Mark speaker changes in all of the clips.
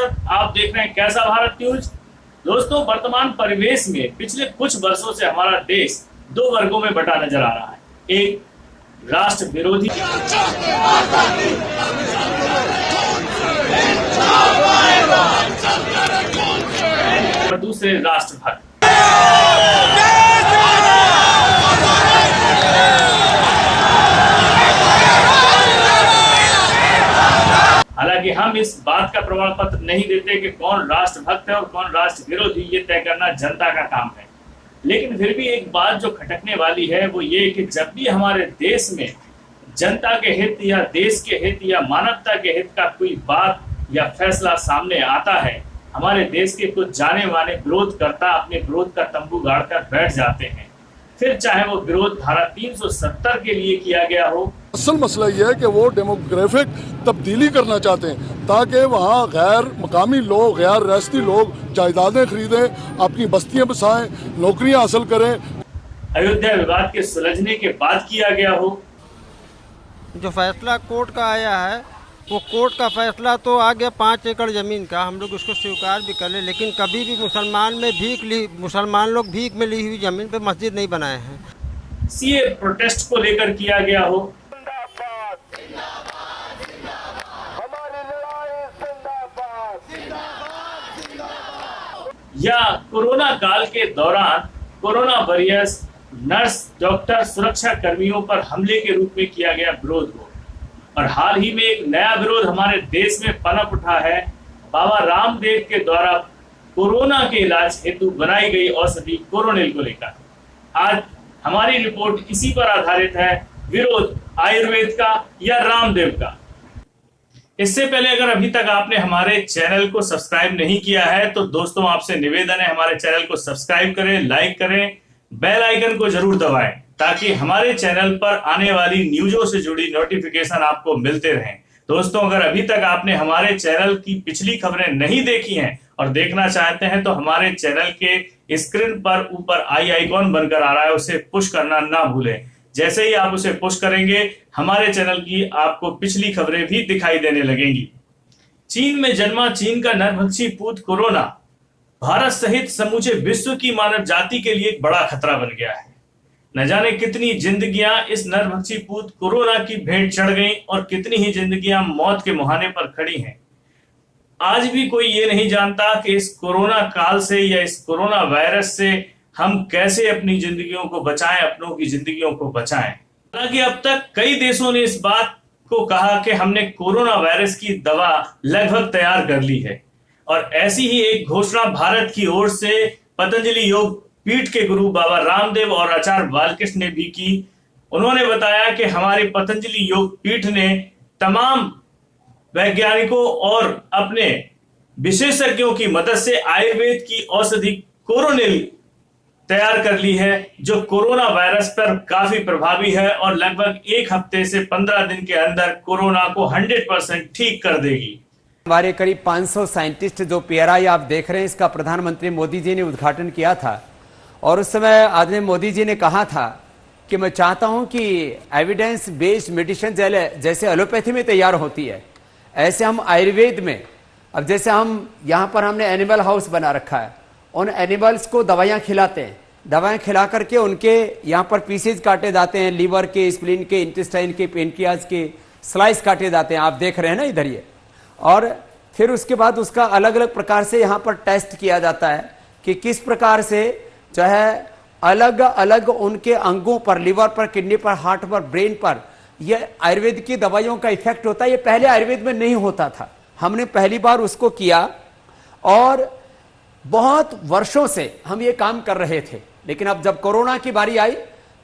Speaker 1: नमस्कार, आप देख रहे हैं कैसा भारत न्यूज। दोस्तों, वर्तमान परिवेश में पिछले कुछ वर्षों से हमारा देश दो वर्गों में बटा नजर आ रहा है। एक राष्ट्र विरोधी और दूसरे राष्ट्रभक्त। हालांकि हम इस बात का प्रमाण पत्र नहीं देते कि कौन राष्ट्रभक्त है और कौन राष्ट्र विरोधी, ये तय करना जनता का काम है। लेकिन फिर भी एक बात जो खटकने वाली है वो ये कि जब भी हमारे देश में जनता के हित या देश के हित या मानवता के हित का कोई बात या फैसला सामने आता है, हमारे देश के कुछ जाने माने विरोधकर्ता अपने विरोध का तंबू गाड़कर बैठ जाते हैं। फिर चाहे वो विरोध धारा 370 के लिए किया गया हो।
Speaker 2: असल मसला ये है कि वो डेमोग्राफिक तब्दीली करना चाहते हैं ताकि वहाँ गैर मकामी लोग, गैर रियासती लोग जायदादें खरीदें, अपनी बस्तियां बसाएं, नौकरियां हासिल करें।
Speaker 1: अयोध्या विवाद के सुलझने के बाद किया गया हो।
Speaker 3: जो फैसला कोर्ट का आया है वो कोर्ट का फैसला तो आ गया 5 एकड़ ज़मीन का, हम लोग उसको स्वीकार भी कर ले, लेकिन कभी भी मुसलमान लोग भीख में ली हुई ज़मीन पे मस्जिद नहीं बनाए हैं।
Speaker 1: सीए प्रोटेस्ट को लेकर किया गया हो या कोरोना काल के दौरान कोरोना वॉरियर्स, नर्स, डॉक्टर, सुरक्षा कर्मियों पर हमले के रूप में किया गया विरोध हो। और हाल ही में एक नया विरोध हमारे देश में पनप उठा है बाबा रामदेव के द्वारा कोरोना के इलाज हेतु बनाई गई औषधि कोरोनिल को लेकर। आज हमारी रिपोर्ट इसी पर आधारित है, विरोध आयुर्वेद का या रामदेव का। इससे पहले अगर अभी तक आपने हमारे चैनल को सब्सक्राइब नहीं किया है तो दोस्तों आपसे निवेदन है, हमारे चैनल को सब्सक्राइब करें, लाइक करें, बेल आइकन को जरूर दबाएं ताकि हमारे चैनल पर आने वाली न्यूज़ों से जुड़ी नोटिफिकेशन आपको मिलते रहें। दोस्तों, अगर अभी तक आपने हमारे चैनल की पिछली खबरें नहीं देखी हैं और देखना चाहते हैं तो हमारे चैनल के स्क्रीन पर ऊपर आई आइकॉन बनकर आ रहा है, उसे पुश करना ना भूलें। जैसे ही आप उसे पुश करेंगे हमारे चैनल की आपको पिछली खबरें भी दिखाई देने लगेंगी। चीन में जन्मा चीन का नरभक्षी पूत कोरोना भारत सहित समूचे विश्व की मानव जाति के लिए एक बड़ा खतरा बन गया है। न जाने कितनी जिंदगियां इस नरभक्षी पूत कोरोना की भेंट चढ़ गईं और कितनी ही जिंदगियां मौत के मुहाने पर खड़ी हैं। आज भी कोई ये नहीं जानता कि इस कोरोना काल से या इस कोरोना वायरस से हम कैसे अपनी जिंदगियों को बचाएं, अपनों की जिंदगियों को बचाएं। हालांकि अब तक कई देशों ने इस बात को कहा कि हमने कोरोना वायरस की दवा लगभग तैयार कर ली है। और ऐसी ही एक घोषणा भारत की ओर से पतंजलि योग पीठ के गुरु बाबा रामदेव और आचार्य बालकृष्ण ने भी की। उन्होंने बताया कि हमारी पतंजलि योग पीठ ने तमाम वैज्ञानिकों और अपने विशेषज्ञों की मदद से आयुर्वेद की औषधि कोरोनिल तैयार कर ली है, जो कोरोना वायरस पर काफी प्रभावी है और लगभग 1 हफ्ते से 15 दिन के अंदर कोरोना को 100% ठीक कर देगी।
Speaker 4: हमारे करीब 500 साइंटिस्ट जो पीआरआई आप देख रहे हैं, इसका प्रधानमंत्री मोदी जी ने उद्घाटन किया था और उस समय आदरणीय मोदी जी ने कहा था कि मैं चाहता हूं कि एविडेंस बेस्ड मेडिसिन जैसे एलोपैथी में तैयार होती है, ऐसे हम आयुर्वेद में, अब जैसे हम यहाँ पर हमने एनिमल हाउस बना रखा है, उन एनिमल्स को दवाइयाँ खिलाते हैं, दवाएं खिला करके उनके यहाँ पर पीसेज काटे जाते हैं, लीवर के, स्प्लीन के, इंटेस्टाइन के, पेनक्रियाज के स्लाइस काटे जाते हैं, आप देख रहे हैं ना इधर ये। और फिर उसके बाद उसका अलग अलग प्रकार से यहाँ पर टेस्ट किया जाता है कि किस प्रकार से जो है अलग अलग उनके अंगों पर, लीवर पर, किडनी पर, हार्ट पर, ब्रेन पर ये आयुर्वेद की दवाइयों का इफेक्ट होता है। ये पहले आयुर्वेद में नहीं होता था, हमने पहली बार उसको किया और बहुत वर्षों से हम ये काम कर रहे थे। लेकिन अब जब कोरोना की बारी आई,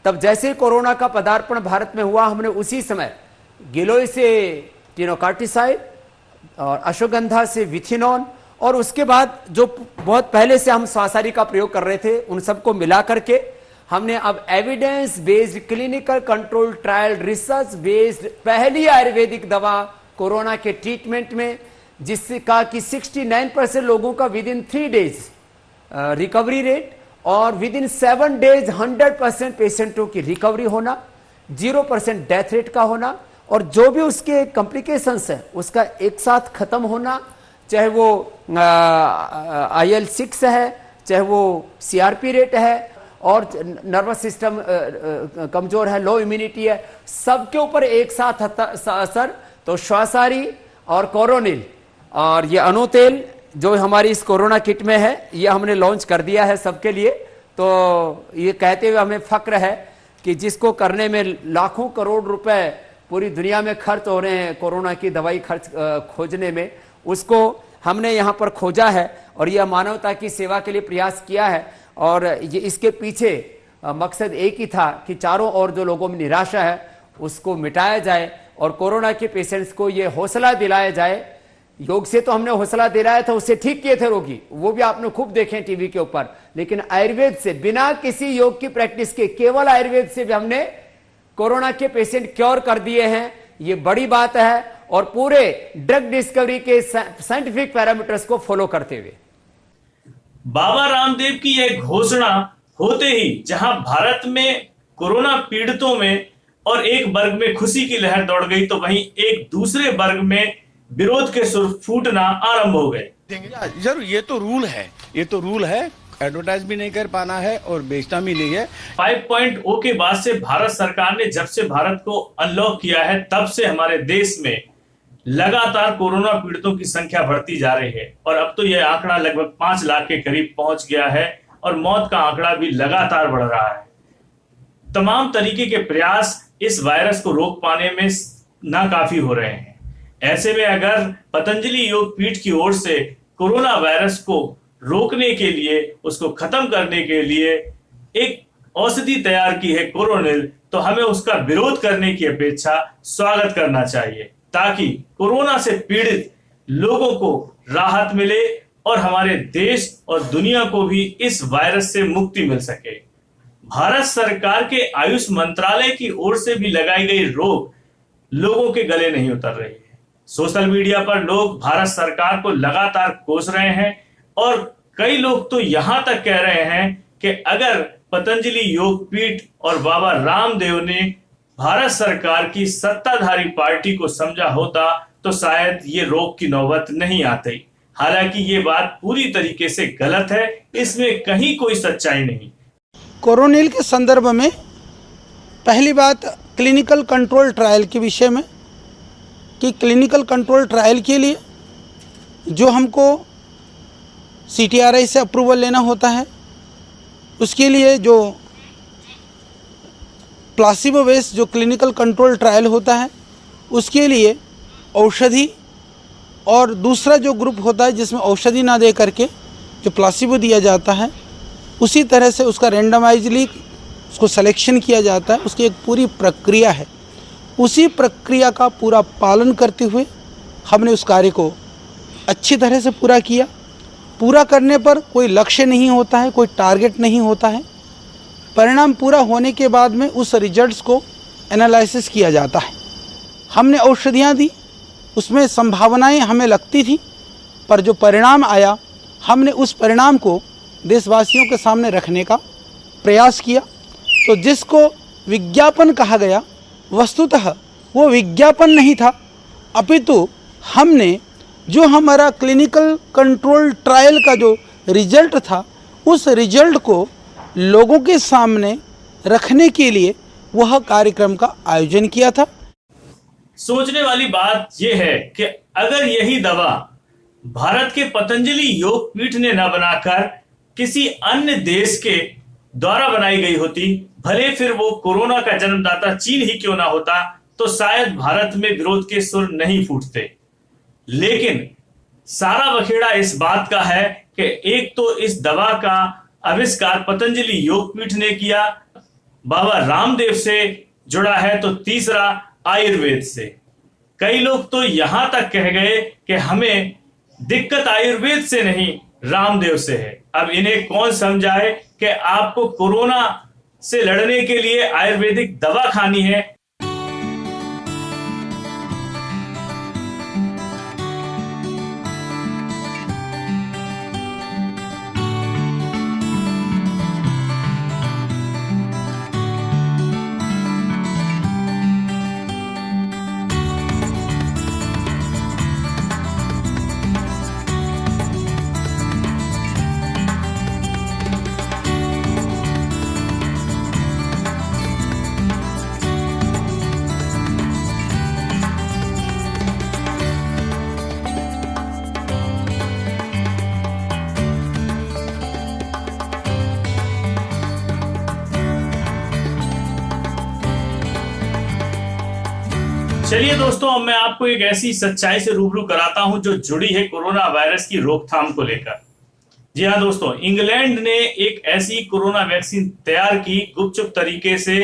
Speaker 4: तब जैसे कोरोना का पदार्पण भारत में हुआ, हमने उसी समय गिलोय से टिनोकार्टिसाइड और अश्वगंधा से विथिनॉन और उसके बाद जो बहुत पहले से हम स्वासारी का प्रयोग कर रहे थे, उन सबको मिला करके हमने अब evidence based clinical control trial research based पहली आयुर्वेदिक दवा कोरोना के ट्रीटमेंट में, जिससे कहा कि 69% लोगों का with in 3 days recovery rate और विद इन 7 डेज 100% पेशेंटों की रिकवरी होना, 0% डेथ रेट का होना और जो भी उसके कॉम्प्लिकेशंस है उसका एक साथ खत्म होना, चाहे वो IL-6 है, चाहे वो CRP रेट है, और नर्वस सिस्टम कमजोर है, लो इम्यूनिटी है, सबके ऊपर एक साथ असर। तो श्वासारी और कोरोनिल और ये अणुतेल जो हमारी इस कोरोना किट में है, ये हमने लॉन्च कर दिया है सबके लिए। तो ये कहते हुए हमें फक्र है कि जिसको करने में लाखों करोड़ रुपए पूरी दुनिया में खर्च हो रहे हैं कोरोना की दवाई खोजने में, उसको हमने यहाँ पर खोजा है और यह मानवता की सेवा के लिए प्रयास किया है। और ये इसके पीछे मकसद एक ही था कि चारों ओर जो लोगों में निराशा है उसको मिटाया जाए और कोरोना के पेशेंट्स को ये हौसला दिलाया जाए। योग से तो हमने हौसला दिलाया था, उससे ठीक किए थे रोगी, वो भी आपने खूब देखे टीवी के ऊपर, लेकिन आयुर्वेद से बिना किसी योग की प्रैक्टिस के, केवल आयुर्वेद से भी हमने कोरोना के पेशेंट क्योर कर दिए हैं। ये बड़ी बात है और पूरे ड्रग डिस्कवरी के साइंटिफिक पैरामीटर्स को फॉलो करते हुए।
Speaker 1: बाबा रामदेव की यह घोषणा होते ही जहां भारत में कोरोना पीड़ितों में और एक वर्ग में खुशी की लहर दौड़ गई, तो वहीं एक दूसरे वर्ग में विरोध के सुर फूटना आरंभ हो गए।
Speaker 5: जरूर, ये तो रूल है, एडवर्टाइज भी नहीं कर पाना है और बेचना भी नहीं है।
Speaker 1: 5.0 के बाद से भारत सरकार ने जब से भारत को अनलॉक किया है, तब से हमारे देश में लगातार कोरोना पीड़ितों की संख्या बढ़ती जा रही है और अब तो यह आंकड़ा लगभग 5 लाख के करीब पहुंच गया है और मौत का आंकड़ा भी लगातार बढ़ रहा है। तमाम तरीके के प्रयास इस वायरस को रोक पाने में नाकाफी हो रहे हैं। ऐसे में अगर पतंजलि योग पीठ की ओर से कोरोना वायरस को रोकने के लिए, उसको खत्म करने के लिए एक औषधि तैयार की है कोरोनिल, तो हमें उसका विरोध करने की अपेक्षा स्वागत करना चाहिए, ताकि कोरोना से पीड़ित लोगों को राहत मिले और हमारे देश और दुनिया को भी इस वायरस से मुक्ति मिल सके। भारत सरकार के आयुष मंत्रालय की ओर से भी लगाई गई रोक लोगों के गले नहीं उतर रही है। सोशल मीडिया पर लोग भारत सरकार को लगातार कोस रहे हैं और कई लोग तो यहां तक कह रहे हैं कि अगर पतंजलि योग पीठ और बाबा रामदेव ने भारत सरकार की सत्ताधारी पार्टी को समझा होता तो शायद ये रोक की नौबत नहीं आती। हालांकि ये बात पूरी तरीके से गलत है, इसमें कहीं कोई सच्चाई नहीं।
Speaker 6: कोरोनिल के संदर्भ में पहली बात क्लिनिकल कंट्रोल ट्रायल के विषय में, कि क्लिनिकल कंट्रोल ट्रायल के लिए जो हमको CTRI से अप्रूवल लेना होता है, उसके लिए जो प्लासिबो बेस्ड जो क्लिनिकल कंट्रोल ट्रायल होता है, उसके लिए औषधि और दूसरा जो ग्रुप होता है जिसमें औषधि ना दे करके जो प्लासिबो दिया जाता है, उसी तरह से उसका रैंडमाइजली उसको सिलेक्शन किया जाता है। उसकी एक पूरी प्रक्रिया है, उसी प्रक्रिया का पूरा पालन करते हुए हमने उस कार्य को अच्छी तरह से पूरा किया। पूरा करने पर कोई लक्ष्य नहीं होता है, कोई टारगेट नहीं होता है। परिणाम पूरा होने के बाद में उस रिजल्ट्स को एनालिसिस किया जाता है। हमने औषधियाँ दी, उसमें संभावनाएं हमें लगती थी, पर जो परिणाम आया हमने उस परिणाम को देशवासियों के सामने रखने का प्रयास किया। तो जिसको विज्ञापन कहा गया, वस्तुतः वो विज्ञापन नहीं था, अपितु हमने जो हमारा क्लिनिकल कंट्रोल ट्रायल का जो रिजल्ट था, उस रिजल्ट को लोगों के सामने रखने के लिए वह कार्यक्रम का आयोजन किया था।
Speaker 1: सोचने वाली बात यह है कि अगर यही दवा भारत के पतंजलि योग पीठ ने न बनाकर किसी अन्य देश के द्वारा बनाई गई होती, भले फिर वो कोरोना का जन्मदाता चीन ही क्यों ना होता, तो शायद भारत में विरोध के सुर नहीं फूटते। लेकिन सारा बखेड़ा इस बात का है कि एक तो इस दवा का आविष्कार पतंजलि योग पीठ ने किया, बाबा रामदेव से जुड़ा है, तो तीसरा आयुर्वेद से। कई लोग तो यहां तक कह गए कि हमें दिक्कत आयुर्वेद से नहीं रामदेव से है। अब इन्हें कौन समझाए कि आपको कोरोना से लड़ने के लिए आयुर्वेदिक दवा खानी है। चलिए दोस्तों, अब मैं आपको एक ऐसी सच्चाई से रूबरू कराता हूं जो जुड़ी है कोरोना वायरस की रोकथाम को लेकर। जी हाँ दोस्तों, इंग्लैंड ने एक ऐसी कोरोना वैक्सीन तैयार की गुपचुप तरीके से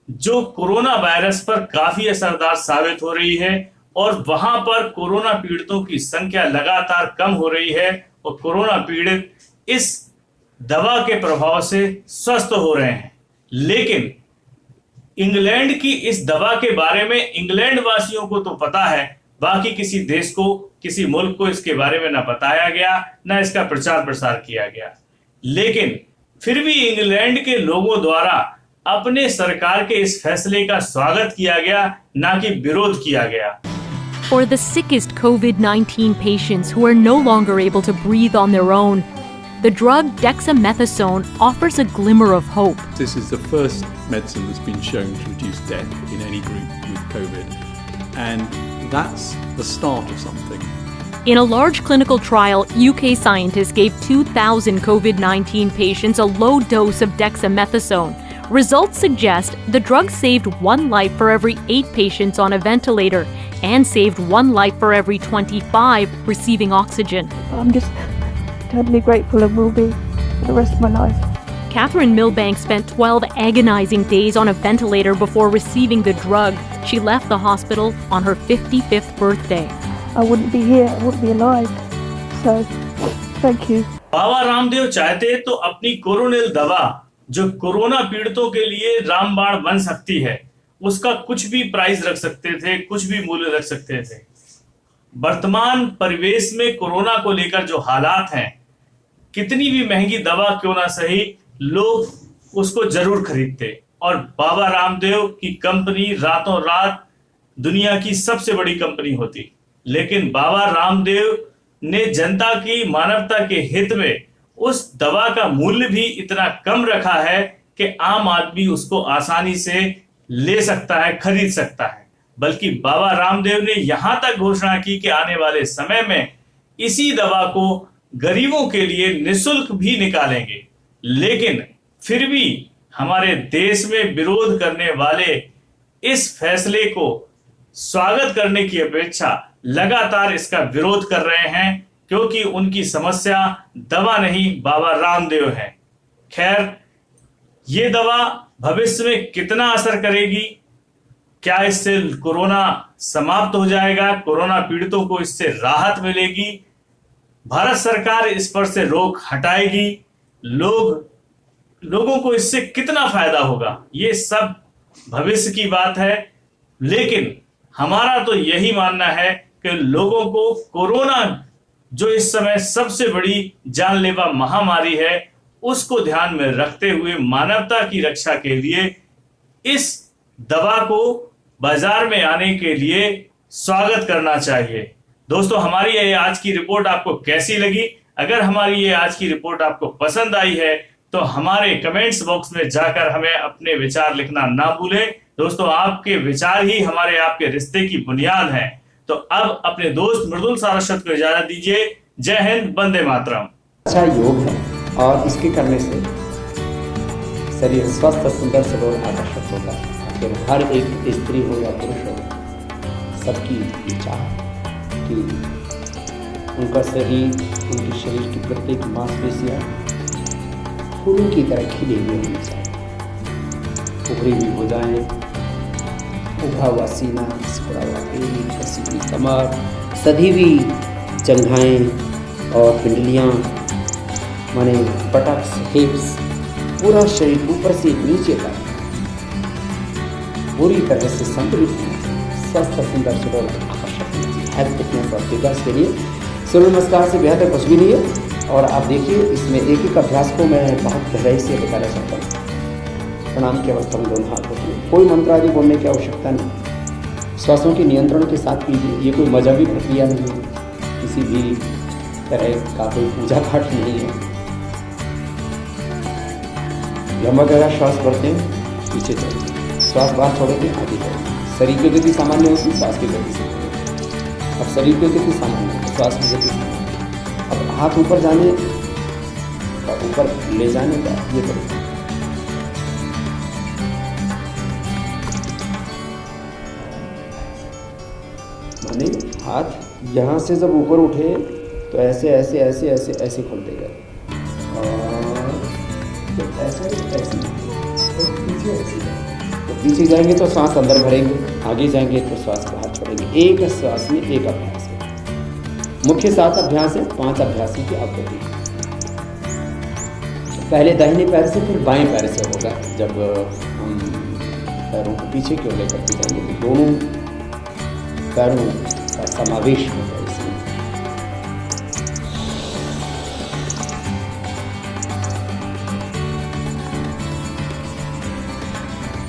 Speaker 1: जो कोरोना वायरस पर काफी असरदार साबित हो रही है और वहां पर कोरोना पीड़ितों की संख्या लगातार कम हो रही है और कोरोना पीड़ित इस दवा के प्रभाव से स्वस्थ हो रहे हैं। लेकिन इंग्लैंड की इस दवा के बारे में इंग्लैंड वासियों को तो पता है, बाकी किसी देश को, किसी मुल्क को इसके बारे में ना बताया गया, ना इसका प्रचार प्रसार किया गया। लेकिन फिर भी इंग्लैंड के लोगों द्वारा अपने सरकार के इस फैसले का स्वागत किया गया, ना कि विरोध किया गया।
Speaker 7: For the sickest COVID-19 patients who are no longer able to breathe on their own, the drug dexamethasone offers a glimmer of hope.
Speaker 8: This is the first medicine that's been shown to reduce death in any group with COVID, and that's the start of something.
Speaker 7: In a large clinical trial, UK scientists gave 2,000 COVID-19 patients a low dose of dexamethasone. Results suggest the drug saved 1 life for every 8 patients on a ventilator and saved 1 life for every 25 receiving oxygen.
Speaker 9: I'm just totally grateful and will be for the rest of my life.
Speaker 7: Catherine Milbank spent 12 agonizing days on a ventilator before receiving the drug. She left the hospital on her 55th birthday.
Speaker 9: I wouldn't be here, I wouldn't be alive. So, thank you.
Speaker 1: Baba Ramdev चाहते तो अपनी कोरोनिल दवा जो corona पीड़ितों के लिए रामबाण बन सकती है, उसका कुछ भी प्राइस रख सकते थे, कुछ भी मूल्य रख सकते थे। वर्तमान परिवेश में कोरोना को लेकर जो हालात हैं, कितनी भी महंगी दवा क्यों ना सही, लोग उसको जरूर खरीदते और बाबा रामदेव की कंपनी रातों रात दुनिया की सबसे बड़ी कंपनी होती। लेकिन बाबा रामदेव ने जनता की, मानवता के हित में उस दवा का मूल्य भी इतना कम रखा है कि आम आदमी उसको आसानी से ले सकता है, खरीद सकता है। बल्कि बाबा रामदेव ने यहां तक घोषणा की कि आने वाले समय में इसी दवा को गरीबों के लिए निःशुल्क भी निकालेंगे। लेकिन फिर भी हमारे देश में विरोध करने वाले इस फैसले को स्वागत करने की अपेक्षा लगातार इसका विरोध कर रहे हैं, क्योंकि उनकी समस्या दवा नहीं, बाबा रामदेव है। खैर, ये दवा भविष्य में कितना असर करेगी, क्या इससे कोरोना समाप्त हो जाएगा, कोरोना पीड़ितों को इससे राहत मिलेगी, भारत सरकार इस पर से रोक हटाएगी, लोगों को इससे कितना फायदा होगा, ये सब भविष्य की बात है। लेकिन हमारा तो यही मानना है कि लोगों को कोरोना जो इस समय सबसे बड़ी जानलेवा महामारी है, उसको ध्यान में रखते हुए मानवता की रक्षा के लिए इस दवा को बाजार में आने के लिए स्वागत करना चाहिए। दोस्तों, हमारी ये आज की रिपोर्ट आपको कैसी लगी? अगर हमारी ये आज की रिपोर्ट आपको पसंद आई है तो हमारे कमेंट्स बॉक्स में जाकर हमें अपने विचार लिखना ना भूलें। दोस्तों, आपके विचार ही हमारे आपके रिश्ते की बुनियाद हैं। तो अब अपने दोस्त मृदुल सारस्वत को इजाजत दीजिए। जय हिंद, वंदे मातरम।
Speaker 10: अच्छा योग है और इसके करने से शरीर स्वस्थ, सुंदर, सबल, आकर्षक होगा। फिर हर एक स्त्री हो या पुरुष हो, सबकी इच्छा कि उनका शरीर, उनके शरीर की प्रत्येक मांसपेशियां फूलों की तरह खिली हुई होनी चाहिए, उभरी हुई हो जाए, उभरा हुआ सीना, सिकुड़ा हुआ पेट, कसी हुई कमर, सधी हुई जंघाएं और पिंडलियाँ, माने बटक्स, हिप्स, पूरा शरीर ऊपर से नीचे तक पूरी तरह से संतुलित होना चाहिए, स्वस्थ, सुंदर, सुडौल, आकर्षक होना चाहिए। हेल्थ फिटनेस और फिटनेस के लिए सूर्य नमस्कार से बेहतर कुछ भी नहीं है। और आप देखिए, इसमें एक एक अभ्यास को मैं बहुत गहराई से बताना चाहता हूँ। प्रणाम की अवस्था में दोनों हाथ होते हैं, कोई मंत्र आदि बोलने की आवश्यकता नहीं, श्वासों के नियंत्रण के साथ कीजिए। ये कोई मजहबी प्रक्रिया नहीं है, किसी भी तरह का कोई पूजा पाठ नहीं है। लंबा गहरा श्वास भरते हैं, पीछे चलते हैं, श्वास बाहर छोड़ेंगे, आगे चलते। शरीर की गति सामान्य होती है, श्वास की गति से। अब शरीर की गति सामान्य है, श्वास की गति सामान्य। अब हाथ ऊपर जाने का, ऊपर ले जाने का ये तरीका। साथ यहाँ से जब ऊपर उठे तो ऐसे ऐसे ऐसे ऐसे ऐसे खुलते गए और तो ऐसे ऐसे तो पीछे ऐसे तो पीछे जाएंगे तो सांस अंदर भरेंगे, आगे जाएंगे तो श्वास बाहर छोड़ेंगे। एक श्वास में एक अभ्यास है। मुख्य 7 अभ्यास है, 5 अभ्यासों की आवृत्ति। पहले दाहिने पैर से फिर बाएं पैर से होगा। जब हम पैरों को पीछे की ओर लेकर के जाएंगे तो दोनों पैरों का समावेश होगा।